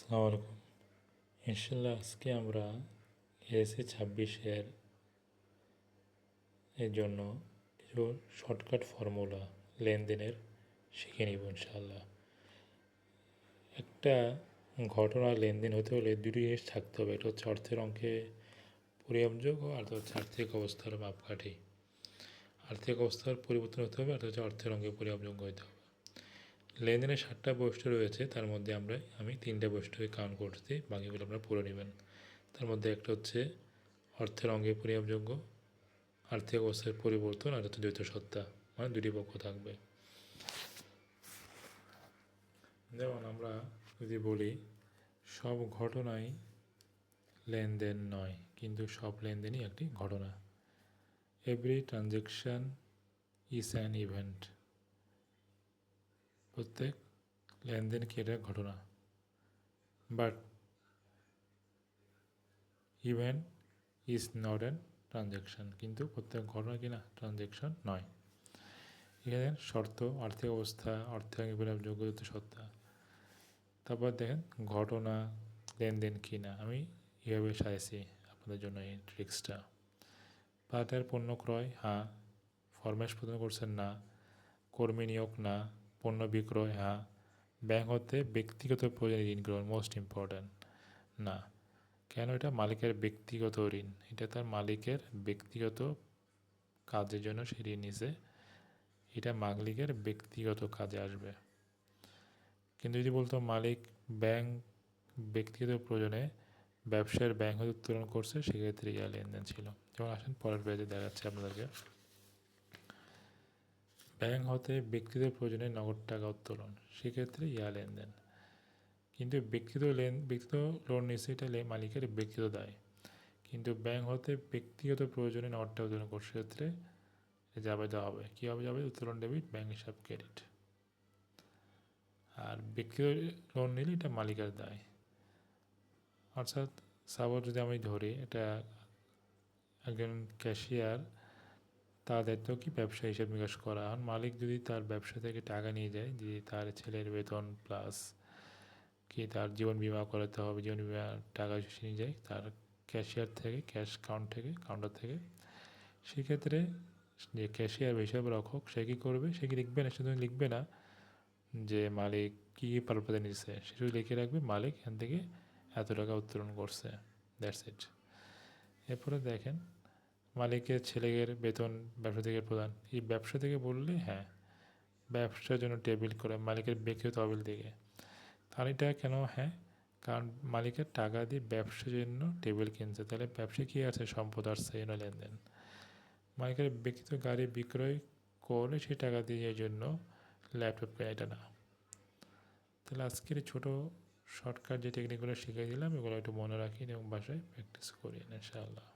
আসসালামু আলাইকুম। ইনশাল্লাহ আজকে আমরা ASA 26 এর জন্য কিছু শর্টকাট ফর্মুলা লেনদেনের শিখে নিব ইনশাল্লাহ। একটা ঘটনা লেনদেন হতে হলে দুটি জিনিস থাকতে হবে। এটা হচ্ছে অর্থের অঙ্কে পরিমাপযোগ্য আর হচ্ছে আর্থিক অবস্থার মাপকাঠি। আর্থিক অবস্থার পরিবর্তন হতে হবে আর হচ্ছে অর্থের অঙ্কে পরিমাপযোগ্য হতে হবে। লেনদেনের 7টা বৈশিষ্ট্য রয়েছে, তার মধ্যে আমি 3টে বৈশিষ্ট্যকে কাউন্ট করছি, বাকিগুলো আপনারা পড়ে নেবেন। তার মধ্যে একটা হচ্ছে অর্থের অঙ্গে পরিমাপযোগ্য, আর্থিক অবস্থার পরিবর্তন আর হচ্ছে দ্বৈত সত্তা, মানে দুটি পক্ষ থাকবে। যেমন আমরা যদি বলি সব ঘটনাই লেনদেন নয়, কিন্তু সব লেনদেনই একটি ঘটনা। Every transaction is an event. প্রত্যেক লেনদেন কি এটা ঘটনা, but event is not an transaction, কিন্তু প্রত্যেক ঘটনা কি না ট্রানজ্যাকশান নয়। এখানে শর্ত আর্থিক অবস্থা, অর্থের যোগ্যতা সত্তা। তারপর দেখেন ঘটনা লেনদেন কি না, আমি এভাবে সাজাইছি আপনাদের জন্য এই ট্রিক্সটা। পাটের পণ্য ক্রয় হ্যাঁ, ফরমেশ প্রদান করছেন না, কর্মী নিয়োগ না, পণ্য বিক্রয় হ্যাঁ, ব্যাংক হতে ব্যক্তিগত প্রয়োজনে ঋণ গ্রহণ মোস্ট ইম্পর্ট্যান্ট না। কেন? এটা মালিকের ব্যক্তিগত ঋণ, এটা তার মালিকের ব্যক্তিগত কাজের জন্য সে ঋণ নিছে, এটা মালিকের ব্যক্তিগত কাজে আসবে। কিন্তু যদি বলতো মালিক ব্যাংক ব্যক্তিগত প্রয়োজনে ব্যবসার ব্যাংক হতে উত্তোলন করছে, সেক্ষেত্রে ইয়া লেনদেন ছিল। যেমন আসেন পরের পেজে দেখাচ্ছে আপনাদেরকে, ব্যাংক হতে ব্যক্তিগত প্রয়োজনে নগদ টাকা উত্তোলন, সেক্ষেত্রে ইয়া লেনদেন। কিন্তু ব্যক্তিগত লোন নিচ্ছে, এটা মালিকের ব্যক্তিগত দায়। কিন্তু ব্যাংক হতে ব্যক্তিগত প্রয়োজনে নগদ টাকা উত্তোলন করছে, সেক্ষেত্রে যাবে দেওয়া হবে। কীভাবে যাবে? উত্তোলন ডেবিট, ব্যাংক হিসাব ক্রেডিট। আর ব্যক্তিগত লোন নিলে এটা মালিকের দায়। অর্থাৎ সাপোজ যদি আমি ধরি, এটা একজন ক্যাশিয়ার, তার দায়িত্ব কি ব্যবসা হিসাব নিকাশ করা। এখন মালিক যদি তার ব্যবসা থেকে টাকা নিয়ে যায়, যদি তার ছেলের বেতন প্লাস কি তার জীবন বিমা করাতে হবে, জীবন বিমা টাকা নিয়ে যায় তার ক্যাশিয়ার থেকে, কাউন্টার থেকে, সেক্ষেত্রে যে ক্যাশিয়ার হিসাব রক্ষক সে কী করবে? সে কি লিখবে না? শুধু লিখবে না যে মালিক কী কী পারপাসে নিচ্ছে, সে শুধু লিখে রাখবে মালিক এখান থেকে এত টাকা উত্তোলন করছে, দ্যাটস ইট। এরপরে দেখেন মালিকের ছেলের বেতন ব্যবসা থেকে প্রদান, এই ব্যবসা থেকে বললে হ্যাঁ, ব্যবসার জন্য টেবিল করে মালিকের ব্যক্তিগত তহবিল থেকে। তাহলে এটা কেন? হ্যাঁ, কারণ মালিকের টাকা দিয়ে ব্যবসার জন্য টেবিল কিনছে, তাহলে ব্যবসায় কী আছে? সম্পদ আসছে, এই লেনদেন। মালিকের ব্যক্তিগত গাড়ি বিক্রয় করে সেই টাকা দিয়ে এই জন্য ল্যাপটপ কেনা, এটা না। তাহলে আজকের ছোটো শর্টকাট যে টেকনিকগুলো শিখিয়ে দিলাম, এগুলো একটু মনে রাখি এবং বাসায় প্র্যাকটিস করি ইনশাআল্লাহ।